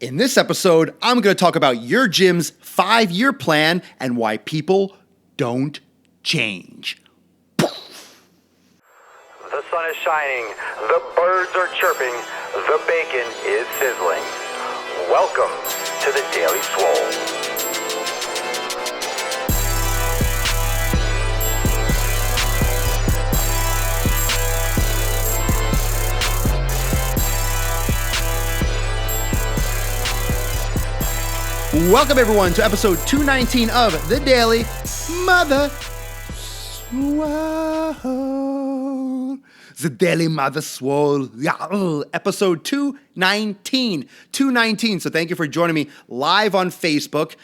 In this episode, I'm going to talk about your gym's 5-year plan and why people don't change. The sun is shining, the birds are chirping, the bacon is sizzling. Welcome to the Daily Swole. Welcome, everyone, to episode 219 of The Daily Mother Swole. The Daily Mother Swole. Episode 219. 219. So thank you for joining me live on Facebook.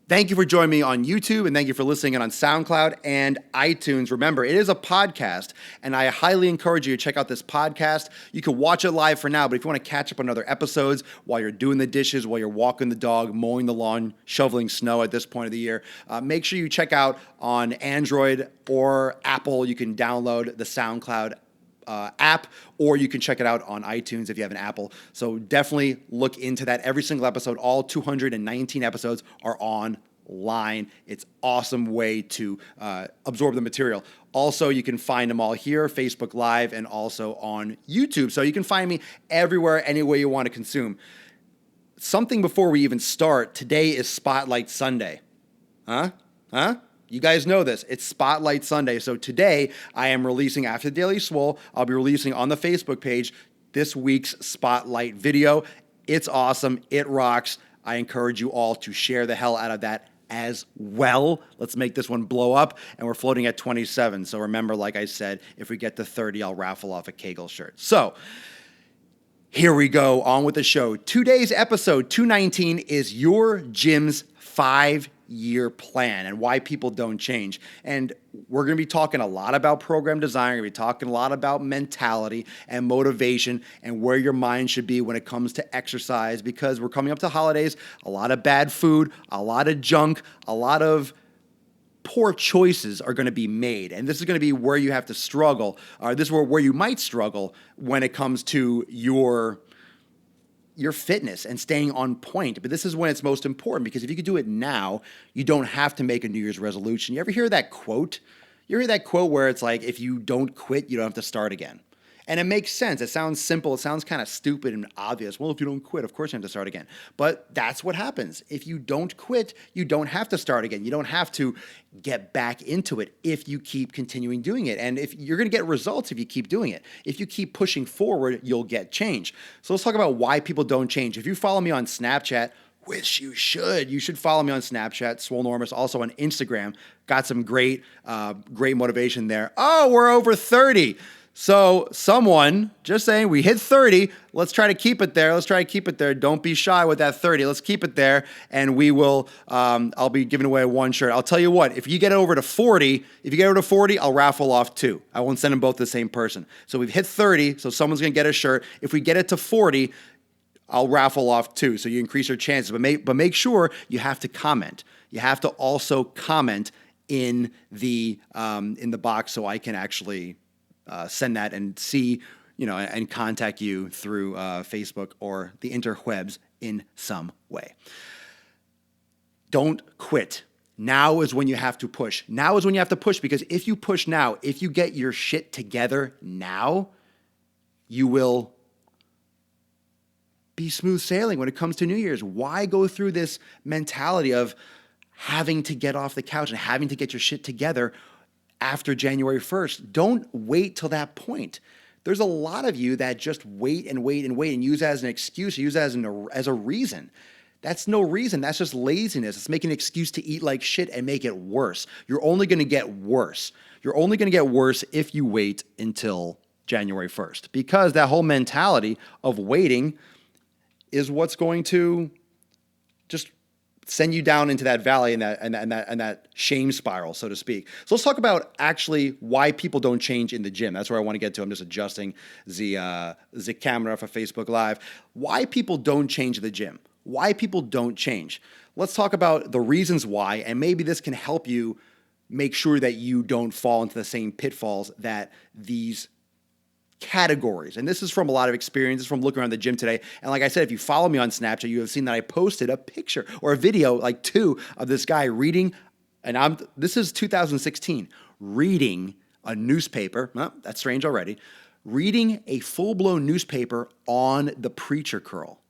Thank you for joining me on YouTube, and thank you for listening in on SoundCloud and iTunes. Remember, it is a podcast, and I highly encourage you to check out this podcast. You can watch it live for now, but if you want to catch up on other episodes while you're doing the dishes, while you're walking the dog, mowing the lawn, shoveling snow at this point of the year, make sure you check out on Android or Apple. You can download the SoundCloud app, or you can check it out on iTunes if you have an Apple. So definitely look into that. Every single episode, all 219 episodes are online. It's an awesome way to absorb the material. Also, you can find them all here, Facebook Live, and also on YouTube. So you can find me everywhere, any way you want to consume. Something before we even start, today is Spotlight Sunday. Huh? You guys know this. It's Spotlight Sunday. So today I am releasing, after the Daily Swole, I'll be releasing on the Facebook page this week's Spotlight video. It's awesome. It rocks. I encourage you all to share the hell out of that as well. Let's make this one blow up. And we're floating at 27. So remember, like I said, if we get to 30, I'll raffle off a Kegel shirt. So here we go, on with the show. Today's episode, 219, is your gym's 5-year plan and why people don't change. And we're going to be talking a lot about program design. We're going to be talking a lot about mentality and motivation and where your mind should be when it comes to exercise, because we're coming up to holidays, a lot of bad food, a lot of junk, a lot of poor choices are going to be made. And this is going to be where you have to struggle, or this is where you might struggle when it comes to your fitness and staying on point. But this is when it's most important, because if you could do it now, you don't have to make a New Year's resolution. You ever hear that quote? You hear that quote where it's like, if you don't quit, you don't have to start again. And it makes sense. It sounds simple. It sounds kind of stupid and obvious. Well, if you don't quit, of course you have to start again. But that's what happens. If you don't quit, you don't have to start again. You don't have to get back into it if you keep continuing doing it. And if you're going to get results if you keep doing it. If you keep pushing forward, you'll get change. So let's talk about why people don't change. If you follow me on Snapchat, which you should follow me on Snapchat, Swolenormous, also on Instagram. Got some great motivation there. Oh, we're over 30. So someone, just saying, we hit 30. Let's try to keep it there. Don't be shy with that 30. Let's keep it there. And we will, I'll be giving away one shirt. I'll tell you what, if you get it over to 40, I'll raffle off 2. I won't send them both to the same person. So we've hit 30, so someone's going to get a shirt. If we get it to 40, I'll raffle off 2. So you increase your chances. But make sure you have to comment. You have to also comment in the box so I can actually send that and see, and contact you through Facebook or the interwebs in some way. Don't quit. Now is when you have to push. Because if you push now, if you get your shit together now, you will be smooth sailing when it comes to New Year's. Why go through this mentality of having to get off the couch and having to get your shit together after January 1st? Don't wait till that point. There's a lot of you that just wait and use it as an excuse, use it as a reason. That's no reason. That's just laziness. It's making an excuse to eat like shit and make it worse. You're only going to get worse. If you wait until January 1st, because that whole mentality of waiting is what's going to just send you down into that valley and that shame spiral, so to speak. So let's talk about actually why people don't change in the gym. That's where I want to get to. I'm just adjusting the camera for Facebook Live. Why people don't change the gym. Why people don't change. Let's talk about the reasons why, and maybe this can help you make sure that you don't fall into the same pitfalls that these categories. And this is from a lot of experiences from looking around the gym today. And like I said, if you follow me on Snapchat, you have seen that I posted a picture or a video, like two, of this guy reading, and this is 2016, reading a newspaper. Well, that's strange already. Reading a full-blown newspaper on the preacher curl.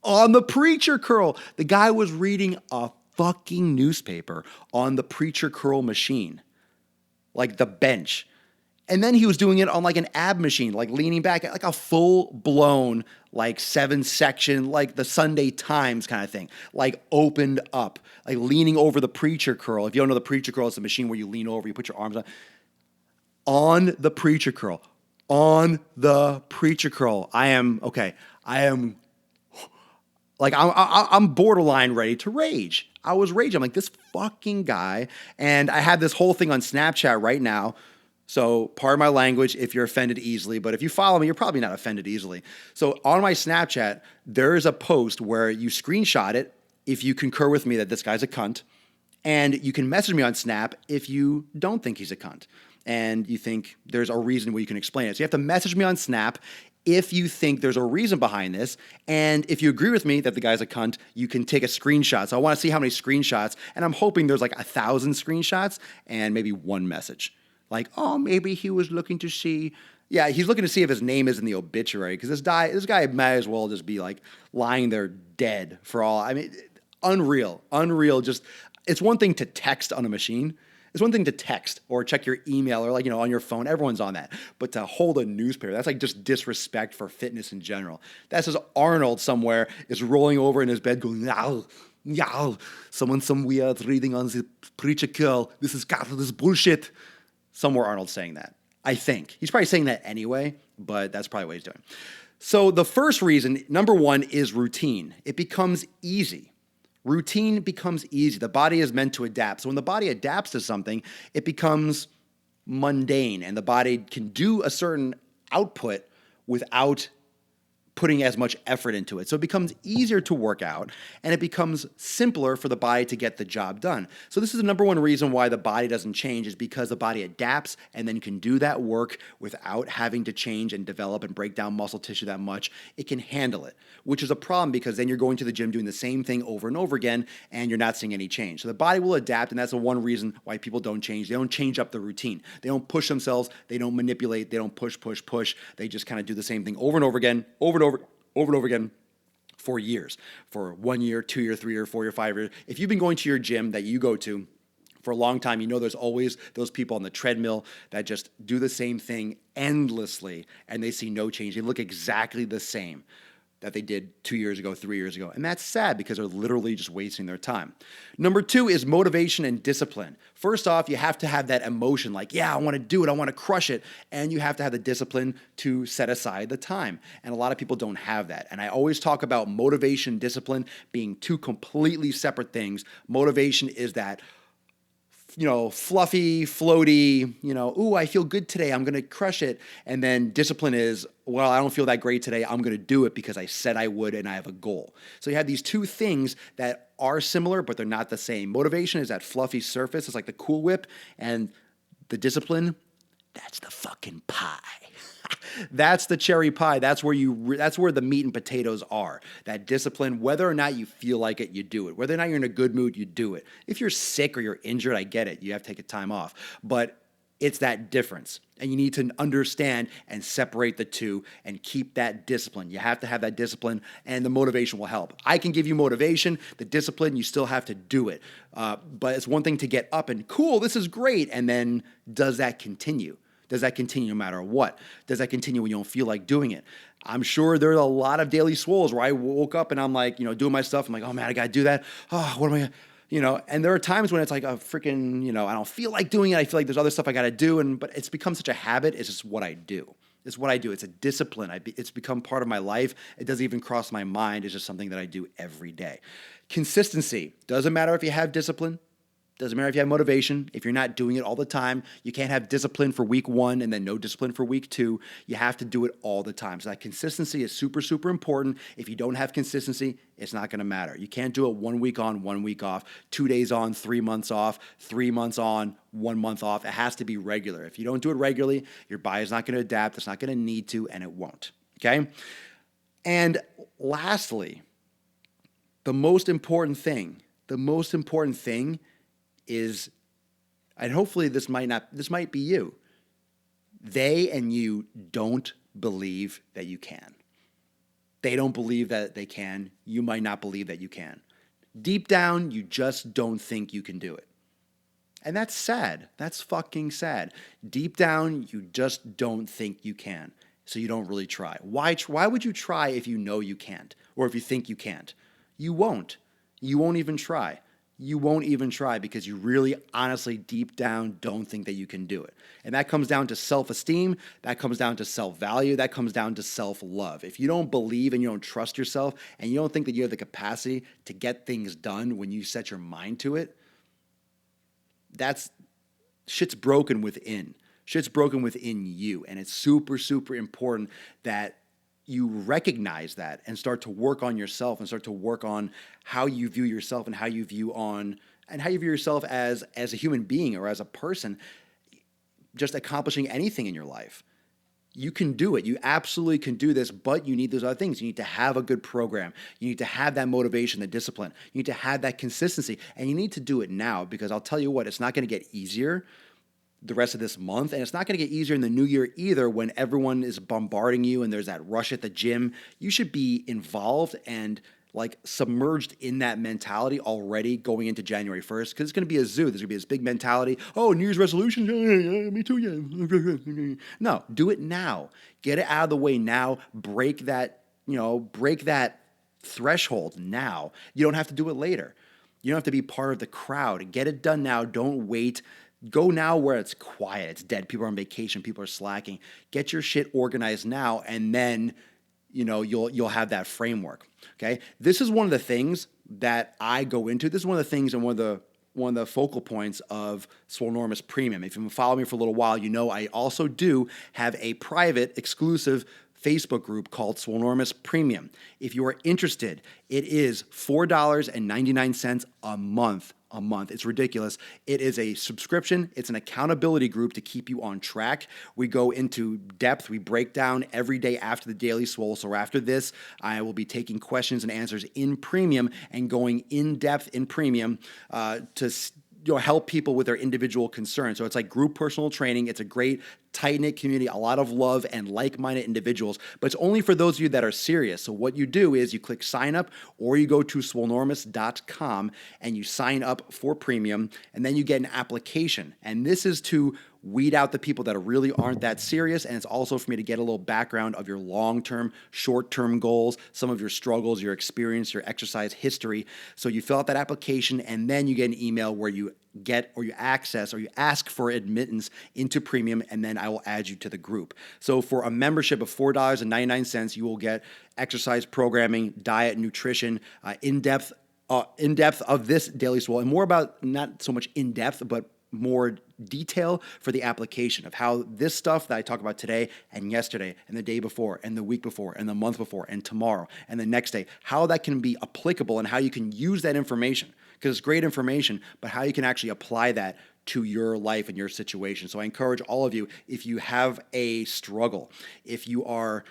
On the preacher curl. The guy was reading a fucking newspaper on the preacher curl machine. Like the bench. And then he was doing it on like an ab machine, like leaning back, like a full-blown, like 7-section, like the Sunday Times kind of thing, like opened up, like leaning over the preacher curl. If you don't know the preacher curl, it's a machine where you lean over, you put your arms on the preacher curl, on the preacher curl. I'm borderline ready to rage. I was raging. I'm like, this fucking guy. And I have this whole thing on Snapchat right now. So pardon my language if you're offended easily, but if you follow me, you're probably not offended easily. So on my Snapchat, there is a post where you screenshot it if you concur with me that this guy's a cunt, and you can message me on Snap if you don't think he's a cunt, and you think there's a reason where you can explain it. So you have to message me on Snap if you think there's a reason behind this, and if you agree with me that the guy's a cunt, you can take a screenshot. So I want to see how many screenshots, and I'm hoping there's like 1,000 screenshots and maybe one message. Like, oh, maybe he was looking to see. Yeah, he's looking to see if his name is in the obituary, because this guy might as well just be like lying there dead for all. I mean, unreal. Just, it's one thing to text on a machine. It's one thing to text or check your email or like, on your phone. Everyone's on that. But to hold a newspaper, that's like just disrespect for fitness in general. That's just Arnold somewhere is rolling over in his bed going, yow, some weird reading on the preacher curl. This is bullshit. Somewhere Arnold's saying that, I think. He's probably saying that anyway, but that's probably what he's doing. So the first reason, number one, is routine. It becomes easy. Routine becomes easy. The body is meant to adapt. So when the body adapts to something, it becomes mundane, and the body can do a certain output without putting as much effort into it. So it becomes easier to work out, and it becomes simpler for the body to get the job done. So this is the number one reason why the body doesn't change, is because the body adapts and then can do that work without having to change and develop and break down muscle tissue that much. It can handle it, which is a problem, because then you're going to the gym doing the same thing over and over again, and you're not seeing any change. So the body will adapt, and that's the one reason why people don't change. They don't change up the routine. They don't push themselves. They don't manipulate. They don't push. They just kind of do the same thing over and over again, over and over again for years, for 1 year, 2 year, 3 year, 4 year, 5 years. If you've been going to your gym that you go to for a long time, there's always those people on the treadmill that just do the same thing endlessly, and they see no change. They look exactly the same that they did 2 years ago, 3 years ago. And that's sad, because they're literally just wasting their time. Number two is motivation and discipline. First off, you have to have that emotion, like, yeah, I want to do it, I want to crush it. And you have to have the discipline to set aside the time. And a lot of people don't have that. And I always talk about motivation and discipline being two completely separate things. Motivation is that fluffy, floaty, ooh, I feel good today, I'm going to crush it. And then discipline is, well, I don't feel that great today, I'm going to do it because I said I would and I have a goal. So you have these two things that are similar, but they're not the same. Motivation is that fluffy surface, it's like the Cool Whip, and the discipline, that's the fucking pie. That's the cherry pie. That's where the meat and potatoes are. That discipline, whether or not you feel like it, you do it. Whether or not you're in a good mood, you do it. If you're sick or you're injured, I get it. You have to take a time off. But it's that difference. And you need to understand and separate the two and keep that discipline. You have to have that discipline, and the motivation will help. I can give you motivation. The discipline, you still have to do it. But it's one thing to get up and, cool, this is great. And then does that continue? Does that continue no matter what? Does that continue when you don't feel like doing it? I'm sure there are a lot of daily swoles where I woke up and I'm like, doing my stuff. I'm like, oh man, I got to do that. Oh, what am I, and there are times when it's like a freaking, I don't feel like doing it. I feel like there's other stuff I got to do. But it's become such a habit. It's just what I do. It's what I do. It's a discipline. It's become part of my life. It doesn't even cross my mind. It's just something that I do every day. Consistency. Doesn't matter if you have discipline. Doesn't matter if you have motivation. If you're not doing it all the time, you can't have discipline for week 1 and then no discipline for week 2. You have to do it all the time. So that consistency is super, super important. If you don't have consistency, it's not going to matter. You can't do it 1 week on, 1 week off, 2 days on, 3 months off, 3 months on, 1 month off. It has to be regular. If you don't do it regularly, your body's not going to adapt. It's not going to need to, and it won't. Okay? And lastly, the most important thing is, and hopefully this might be you. They and you don't believe that you can. They don't believe that they can. You might not believe that you can. Deep down, you just don't think you can do it. And that's sad. That's fucking sad. Deep down, you just don't think you can. So you don't really try. Why would you try if you know you can't? Or if you think you can't? You won't. You won't even try. You won't even try because you really, honestly, deep down, don't think that you can do it. And that comes down to self-esteem. That comes down to self-value. That comes down to self-love. If you don't believe and you don't trust yourself and you don't think that you have the capacity to get things done when you set your mind to it, shit's broken within. Shit's broken within you. And it's super, super important that you recognize that and start to work on yourself and start to work on how you view yourself and how you view yourself as a human being or as a person, just accomplishing anything in your life. You can do it. You absolutely can do this, but you need those other things. You need to have a good program. You need to have that motivation, the discipline. You need to have that consistency, and you need to do it now because I'll tell you what, it's not going to get easier the rest of this month, and it's not going to get easier in the new year either when everyone is bombarding you and there's that rush at the gym. You should be involved and like submerged in that mentality already going into January 1st because it's going to be a zoo. There's going to be this big mentality. Oh, New Year's resolutions? Yeah, me too, yeah. No, do it now. Get it out of the way now. Break that threshold now. You don't have to do it later. You don't have to be part of the crowd. Get it done now. Don't wait. Go now where it's quiet, it's dead. People are on vacation, people are slacking. Get your shit organized now, and then you'll have that framework. Okay, this is one of the things that I go into. This is one of the things and one of the focal points of Swolenormous Premium. If you've been following me for a little while, you know I also do have a private, exclusive Facebook group called Swolenormous Premium. If you are interested, it is $4.99 a month. It's ridiculous. It is a subscription. It's an accountability group to keep you on track. We go into depth. We break down every day after the Daily Swole. So after this, I will be taking questions and answers in Premium and going in depth in Premium to help people with their individual concerns. So it's like group personal training. It's a great tight-knit community, a lot of love and like-minded individuals, but it's only for those of you that are serious. So what you do is you click sign up or you go to swolenormous.com and you sign up for Premium, and then you get an application. And this is to weed out the people that really aren't that serious, and it's also for me to get a little background of your long-term, short-term goals, some of your struggles, your experience, your exercise history. So you fill out that application, and then you get an email where you get or you access or you ask for admittance into Premium, and then I will add you to the group. So for a membership of $4.99, you will get exercise programming, diet, nutrition, in-depth of this Daily Swole, and more about not so much in-depth, but more detail for the application of how this stuff that I talk about today and yesterday and the day before and the week before and the month before and tomorrow and the next day, how that can be applicable and how you can use that information, because it's great information, but how you can actually apply that to your life and your situation. So I encourage all of you, if you have a struggle, if you are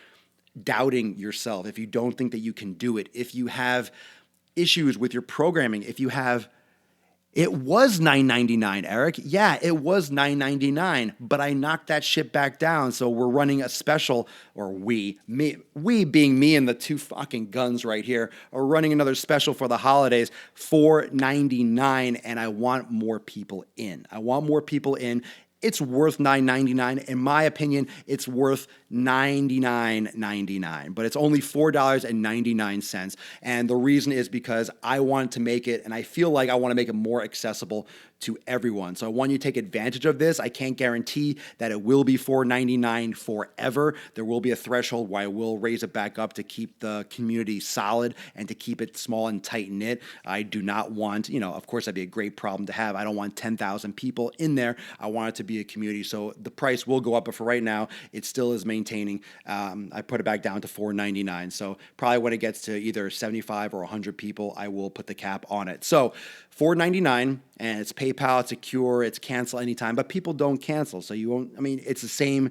doubting yourself, if you don't think that you can do it, if you have issues with your programming, if you have it was $9.99, Eric. Yeah, it was $9.99, but I knocked that shit back down. So we're running a special, or we being me and the two fucking guns right here, are running another special for the holidays, $4.99, and I want more people in. It's worth $9.99. In my opinion, it's worth $99.99, but it's only $4.99. And the reason is because I wanted to make it, and I feel like I want to make it more accessible to everyone. So I want you to take advantage of this. I can't guarantee that it will be $4.99 forever. There will be a threshold where I will raise it back up to keep the community solid and to keep it small and tight knit. I do not want, of course, that'd be a great problem to have. I don't want 10,000 people in there. I want it to be a community. So the price will go up, but for right now, it still is maintaining. I put it back down to $4.99. So probably when it gets to either 75 or 100 people, I will put the cap on it. So $4.99, and it's PayPal, it's secure, it's cancel anytime, but people don't cancel. So you won't, it's the same.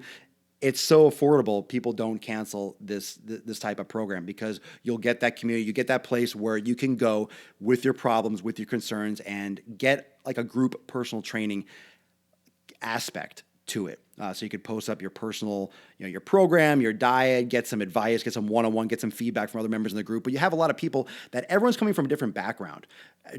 It's so affordable. People don't cancel this type of program because you'll get that community, you get that place where you can go with your problems, with your concerns, and get like a group personal training aspect to it. So you could post up your personal, your program, your diet, get some advice, get some one-on-one, get some feedback from other members in the group. But you have a lot of people that everyone's coming from a different background,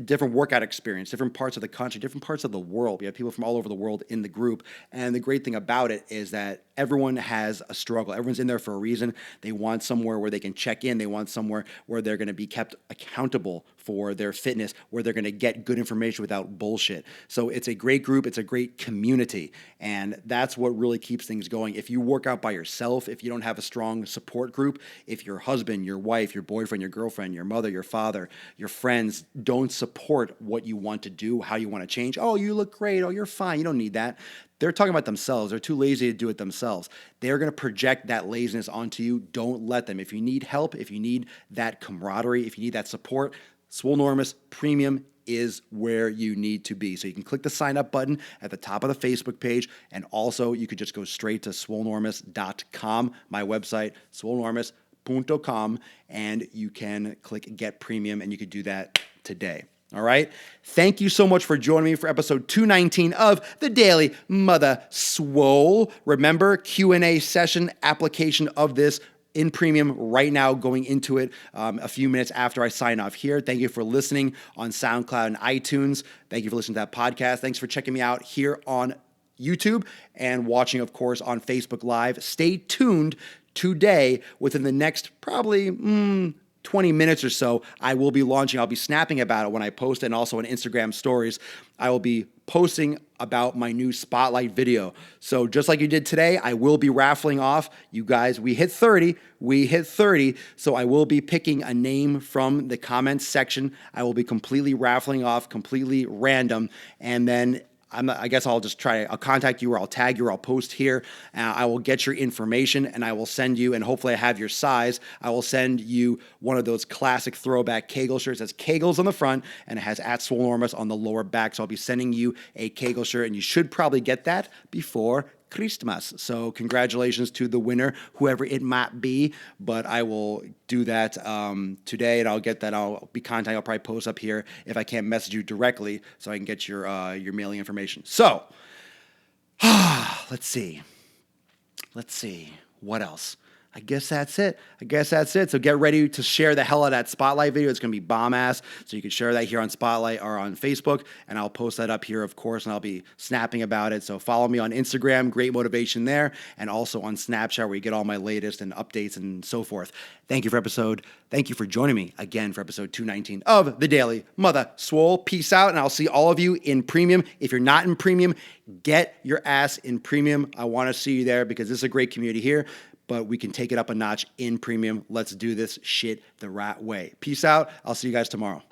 different workout experience, different parts of the country, different parts of the world. We have people from all over the world in the group. And the great thing about it is that everyone has a struggle. Everyone's in there for a reason. They want somewhere where they can check in. They want somewhere where they're going to be kept accountable for their fitness, where they're going to get good information without bullshit. So it's a great group. It's a great community. And that's what really keeps things going. If you work out by yourself, if you don't have a strong support group, if your husband, your wife, your boyfriend, your girlfriend, your mother, your father, your friends don't support what you want to do, how you want to change, oh, you look great, oh, you're fine, you don't need that. They're talking about themselves. They're too lazy to do it themselves. They're going to project that laziness onto you. Don't let them. If you need help, if you need that camaraderie, if you need that support, Swolenormous Premium is where you need to be. So you can click the sign up button at the top of the Facebook page. And also you could just go straight to swolenormous.com, my website, swolenormous.com, and you can click Get Premium, and you could do that today. All right. Thank you so much for joining me for episode 219 of the Daily Mother Swole. Remember, Q&A session application of this in premium right now, going into it a few minutes after I sign off here. Thank you for listening on SoundCloud and iTunes. Thank you for listening to that podcast. Thanks for checking me out here on YouTube and watching, of course, on Facebook Live. Stay tuned today. Within the next probably 20 minutes or so, I will be launching. I'll be snapping about it when I post it, and also on Instagram stories. I will be posting about my new spotlight video. So just like you did today, I will be raffling off. You guys, we hit 30. So I will be picking a name from the comments section. I will be completely raffling off, completely random. And then I guess I'll contact you, or I'll tag you, or I'll post here. I will get your information, and I will send you, and hopefully I have your size, I will send you one of those classic throwback Kegel shirts. It has Kegels on the front, and it has at Swolenormous on the lower back. So I'll be sending you a Kegel shirt, and you should probably get that before Christmas. So congratulations to the winner, whoever it might be. But I will do that today, and I'll get that. I'll be contacting. I'll probably post up here if I can't message you directly, so I can get your mailing information. So let's see. What else? I guess that's it. So get ready to share the hell out of that Spotlight video. It's going to be bomb ass. So you can share that here on Spotlight or on Facebook, and I'll post that up here, of course, and I'll be snapping about it. So follow me on Instagram, great motivation there, and also on Snapchat, where you get all my latest and updates and so forth. Thank you for joining me again for episode 219 of the Daily Mother Swole. Peace out, and I'll see all of you in premium. If you're not in premium, get your ass in premium. I want to see you there because this is a great community here, but we can take it up a notch in premium. Let's do this shit the right way. Peace out. I'll see you guys tomorrow.